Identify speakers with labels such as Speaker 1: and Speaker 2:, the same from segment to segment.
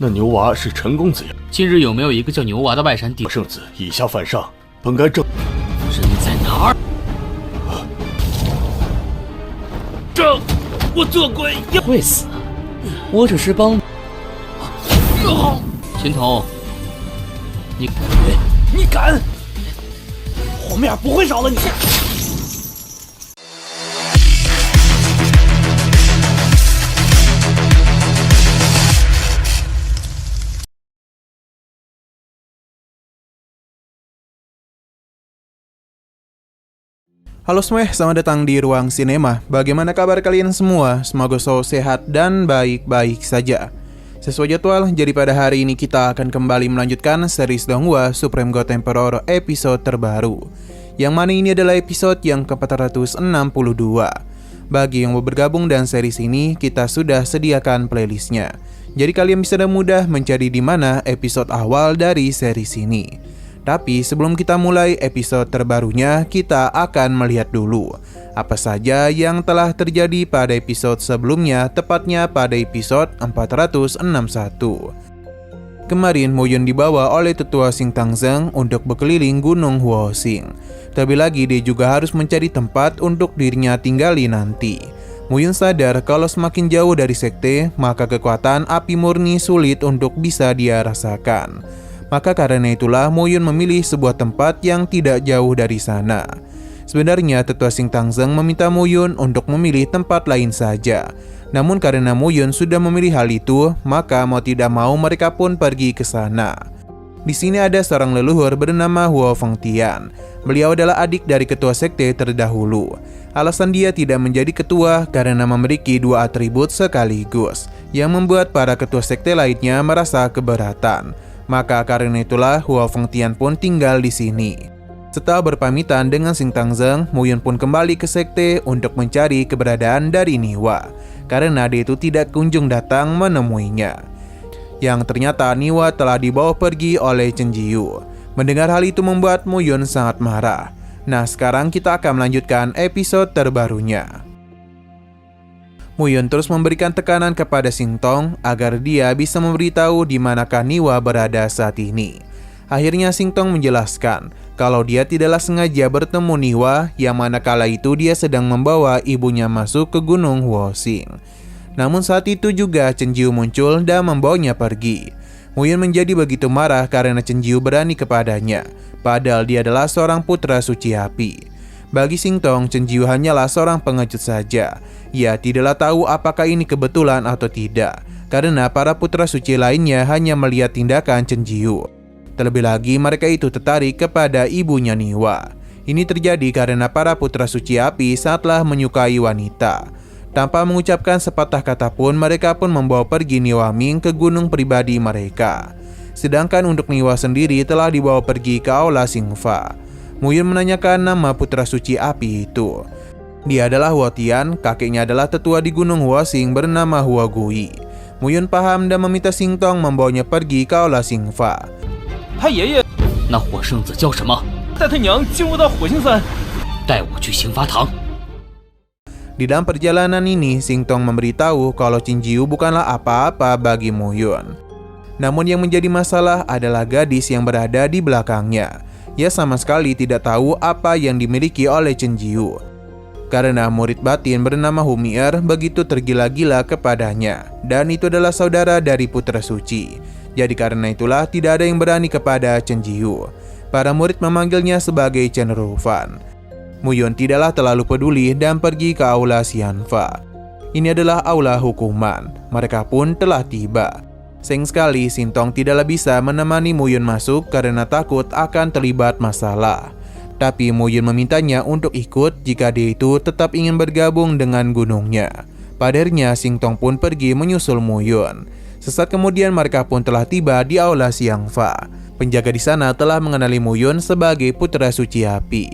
Speaker 1: 那牛娃是陈公子呀？
Speaker 2: 近日有没有一个叫牛娃的外山弟
Speaker 1: 圣子以下犯上，本该正。
Speaker 2: 人在哪儿？
Speaker 3: 正，我做鬼要
Speaker 2: 会死，我只是帮。秦童，
Speaker 3: 你敢？后面不会饶了你。
Speaker 4: Halo semua, selamat datang di Ruang Sinema. Bagaimana kabar kalian semua? Semoga selalu sehat dan baik-baik saja. Sesuai jadwal, jadi pada hari ini kita akan kembali melanjutkan series Donghua Supreme God Emperor episode terbaru, yang mana ini adalah episode yang ke-462. Bagi yang mau bergabung dengan series ini, kita sudah sediakan playlistnya. Jadi kalian bisa dengan mudah mencari di mana episode awal dari series ini. Tapi sebelum kita mulai episode terbarunya, kita akan melihat dulu apa saja yang telah terjadi pada episode sebelumnya, tepatnya pada episode 461. Kemarin Muyun dibawa oleh tetua Xing Tangzeng untuk berkeliling gunung Huoxing. Terlebih lagi dia juga harus mencari tempat untuk dirinya tinggali nanti. Muyun sadar kalau semakin jauh dari sekte, maka kekuatan api murni sulit untuk bisa dia rasakan. Maka karena itulah Muyun memilih sebuah tempat yang tidak jauh dari sana. Sebenarnya tetua Xing Tangzeng meminta Muyun untuk memilih tempat lain saja. Namun karena Muyun sudah memilih hal itu, maka mau tidak mau mereka pun pergi ke sana. Di sini ada seorang leluhur bernama Huo Fengtian. Beliau adalah adik dari ketua sekte terdahulu. Alasan dia tidak menjadi ketua karena memiliki dua atribut sekaligus, yang membuat para ketua sekte lainnya merasa keberatan. Maka karena itulah Huo Fengtian pun tinggal di sini. Setelah berpamitan dengan Xing Tangzeng, Muyun pun kembali ke sekte untuk mencari keberadaan dari Niwa, karena dia itu tidak kunjung datang menemuinya. Yang ternyata Niwa telah dibawa pergi oleh Chen Jiyu. Mendengar hal itu membuat Muyun sangat marah. Nah, sekarang kita akan melanjutkan episode terbarunya. Muyun terus memberikan tekanan kepada Xing Tong agar dia bisa memberitahu di manakah Niwa berada saat ini. Akhirnya Xing Tong menjelaskan kalau dia tidaklah sengaja bertemu Niwa, yang mana kala itu dia sedang membawa ibunya masuk ke gunung Huoxing. Namun saat itu juga Chen Jiyu muncul dan membawanya pergi. Muyun menjadi begitu marah karena Chen Jiyu berani kepadanya, padahal dia adalah seorang putra suci api. Bagi Xing Tong, Chen Jiyu hanyalah seorang pengecut saja. Ia tidaklah tahu apakah ini kebetulan atau tidak, karena para putra suci lainnya hanya melihat tindakan Chen Jiyu. Terlebih lagi mereka itu tertarik kepada ibunya Niwa. Ini terjadi karena para putra suci api saatlah menyukai wanita. Tanpa mengucapkan sepatah kata pun, mereka pun membawa pergi Niwa Ming ke gunung pribadi mereka. Sedangkan untuk Niwa sendiri telah dibawa pergi ke aula Xingfa. Muyun menanyakan nama putra suci api itu. Dia adalah Huo Tian, kakeknya adalah tetua di gunung Huoxing bernama Huo Gui. Muyun paham dan meminta Xing Tong membawanya pergi ke aula Xingfa.
Speaker 3: 他爷爷，
Speaker 2: 那火圣子叫什么？
Speaker 3: 带他娘进入到火星山，
Speaker 2: 带我去刑罚堂。
Speaker 4: Di dalam perjalanan ini, Xing Tong memberitahu kalau Chen Jiyu bukanlah apa-apa bagi Muyun. Namun yang menjadi masalah adalah gadis yang berada di belakangnya. Ia sama sekali tidak tahu apa yang dimiliki oleh Chen Jiyu. Karena murid batin bernama Humier begitu tergila-gila kepadanya, dan itu adalah saudara dari putra suci. Jadi karena itulah tidak ada yang berani kepada Chen Jiyu. Para murid memanggilnya sebagai Chen Rufan. Muyun tidaklah terlalu peduli dan pergi ke aula Xianfa. Ini adalah aula hukuman. Mereka pun telah tiba. Sayang sekali Xing Tong tidaklah bisa menemani Muyun masuk karena takut akan terlibat masalah. Tapi Muyun memintanya untuk ikut jika dia itu tetap ingin bergabung dengan gunungnya. Padahal Xing Tong pun pergi menyusul Muyun. Sesaat kemudian mereka pun telah tiba di aula Xiangfa. Penjaga di sana telah mengenali Muyun sebagai putra suci api.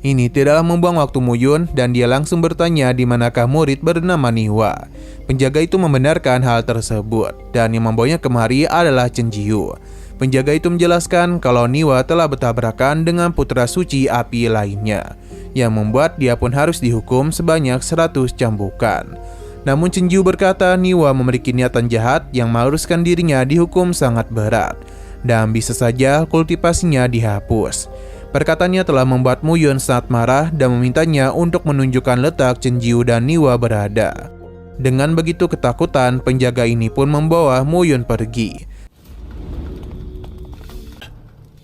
Speaker 4: Ini tidaklah membuang waktu Muyun dan dia langsung bertanya di manakah murid bernama Niwa. Penjaga itu membenarkan hal tersebut dan yang membawanya kemari adalah Chen Jiyu. Penjaga itu menjelaskan kalau Niwa telah bertabrakan dengan putra suci api lainnya, yang membuat dia pun harus dihukum sebanyak 100 cambukan. Namun Chen Jiu berkata Niwa memiliki niatan jahat yang mengharuskan dirinya dihukum sangat berat, dan bisa saja kultivasinya dihapus. Perkataannya telah membuat Mu Yun sangat marah dan memintanya untuk menunjukkan letak Chen Jiu dan Niwa berada. Dengan begitu ketakutan, penjaga ini pun membawa Mu Yun pergi.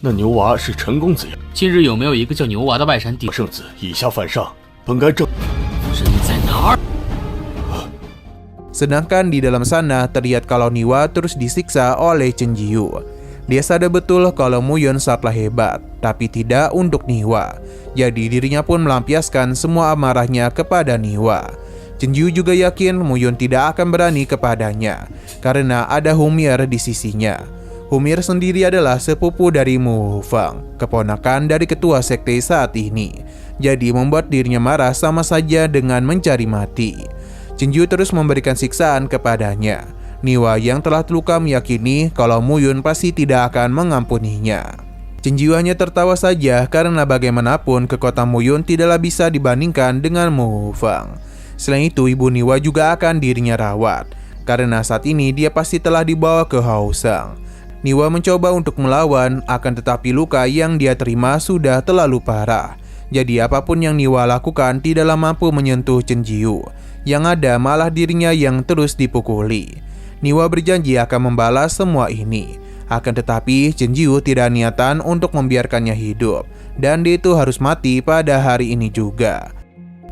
Speaker 1: 那牛娃是陈公子呀，
Speaker 2: 近日有没有一个叫牛娃的外山弟
Speaker 1: 圣子以下犯上，本该正。
Speaker 2: 人在哪儿？
Speaker 4: Sedangkan di dalam sana terlihat kalau Niwa terus disiksa oleh Chen Jiu. Dia sadar betul kalau Mu Yun sangatlah hebat, tapi tidak untuk Niwa. Jadi dirinya pun melampiaskan semua amarahnya kepada Niwa. Chen Jiu juga yakin Mu Yun tidak akan berani kepadanya, karena ada Humir di sisinya. Humir sendiri adalah sepupu dari Mu Hufang, keponakan dari ketua sekte saat ini. Jadi membuat dirinya marah sama saja dengan mencari mati. Chen Jiu terus memberikan siksaan kepadanya. Niwa yang telah terluka meyakini kalau Mu Yun pasti tidak akan mengampuninya. Chen Jiu hanya tertawa saja karena bagaimanapun kekuatan Mu Yun tidaklah bisa dibandingkan dengan Mu Hufang. Selain itu, ibu Niwa juga akan dirinya rawat, karena saat ini dia pasti telah dibawa ke Haosang. Niwa mencoba untuk melawan, akan tetapi luka yang dia terima sudah terlalu parah. Jadi apapun yang Niwa lakukan tidaklah mampu menyentuh Chen Jiu. Yang ada malah dirinya yang terus dipukuli. Niwa berjanji akan membalas semua ini. Akan tetapi Chen Jiu tidak niatan untuk membiarkannya hidup, dan dia itu harus mati pada hari ini juga.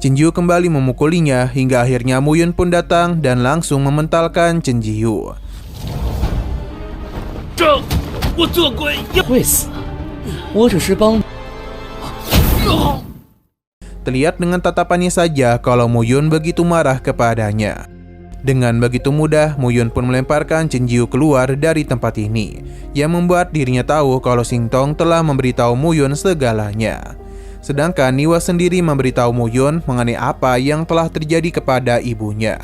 Speaker 4: Chen Jiu kembali memukulinya hingga akhirnya Mu Yun pun datang dan langsung mementalkan Chen Jiu.
Speaker 3: 我做鬼
Speaker 2: 会死，我只是帮。
Speaker 4: Terlihat dengan tatapannya saja kalau Mu Yun begitu marah kepadanya. Dengan begitu mudah, Mu Yun pun melemparkan Chen Jiu keluar dari tempat ini, yang membuat dirinya tahu kalau Xing Tong telah memberitahu Mu Yun segalanya. Sedangkan Niwa sendiri memberitahu Mu Yun mengenai apa yang telah terjadi kepada ibunya.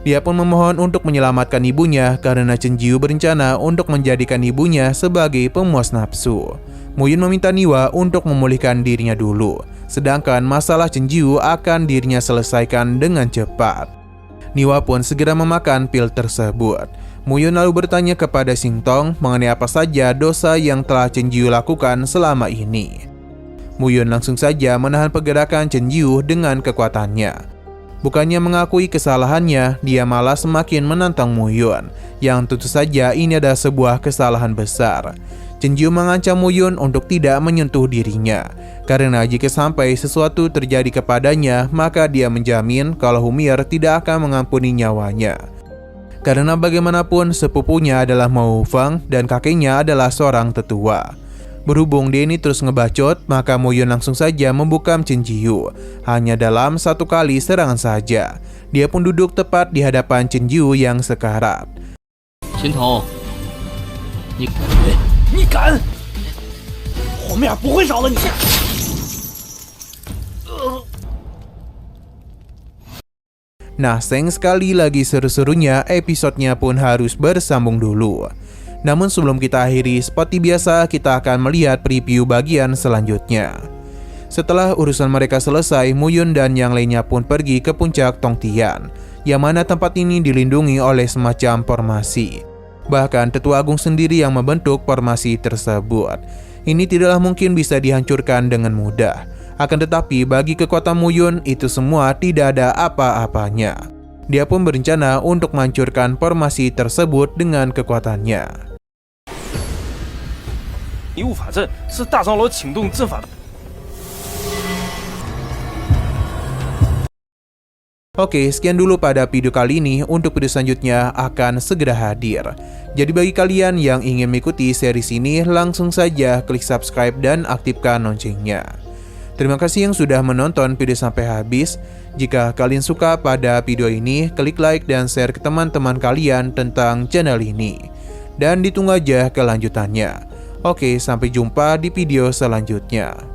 Speaker 4: Dia pun memohon untuk menyelamatkan ibunya karena Chen Jiu berencana untuk menjadikan ibunya sebagai pemuas nafsu. Mu Yun meminta Niwa untuk memulihkan dirinya dulu, sedangkan masalah Chen Jiu akan dirinya selesaikan dengan cepat. Niwa pun segera memakan pil tersebut. Mu Yun lalu bertanya kepada Xing Tong mengenai apa saja dosa yang telah Chen Jiu lakukan selama ini. Mu Yun langsung saja menahan pergerakan Chen Jiu dengan kekuatannya. Bukannya mengakui kesalahannya, dia malah semakin menantang Mu Yun, yang tentu saja ini adalah sebuah kesalahan besar. Chen Jiu mengancam Mu Yun untuk tidak menyentuh dirinya, karena jika sampai sesuatu terjadi kepadanya, maka dia menjamin kalau Humir tidak akan mengampuni nyawanya. Karena bagaimanapun sepupunya adalah Mu Hufang dan kakeknya adalah seorang tetua. Berhubung dia ini terus ngebacot, maka Mu Yun langsung saja membukam Chen Jiu. Hanya dalam satu kali serangan saja. Dia pun duduk tepat di hadapan Chen Jiu yang sekarat.
Speaker 2: 群童，
Speaker 3: 你敢？后面不会少了你。
Speaker 4: Nah, sayang sekali lagi seru-serunya, episodenya pun harus bersambung dulu. Namun sebelum kita akhiri, seperti biasa kita akan melihat preview bagian selanjutnya. Setelah urusan mereka selesai, Mu Yun dan yang lainnya pun pergi ke puncak Tongtian, yang mana tempat ini dilindungi oleh semacam formasi. Bahkan Tetua Agung sendiri yang membentuk formasi tersebut. Ini tidaklah mungkin bisa dihancurkan dengan mudah. Akan tetapi bagi kekuatan Mu Yun itu semua tidak ada apa-apanya. Dia pun berencana untuk menghancurkan formasi tersebut dengan kekuatannya.
Speaker 3: 迷雾法阵是大长老请动阵法的。
Speaker 4: Oke, sekian dulu pada video kali ini. Untuk video selanjutnya akan segera hadir. Jadi bagi kalian yang ingin mengikuti series ini, langsung saja klik subscribe dan aktifkan loncengnya. Terima kasih yang sudah menonton video sampai habis. Jika kalian suka pada video ini, klik like dan share ke teman-teman kalian tentang channel ini. Dan ditunggu aja kelanjutannya. Oke, sampai jumpa di video selanjutnya.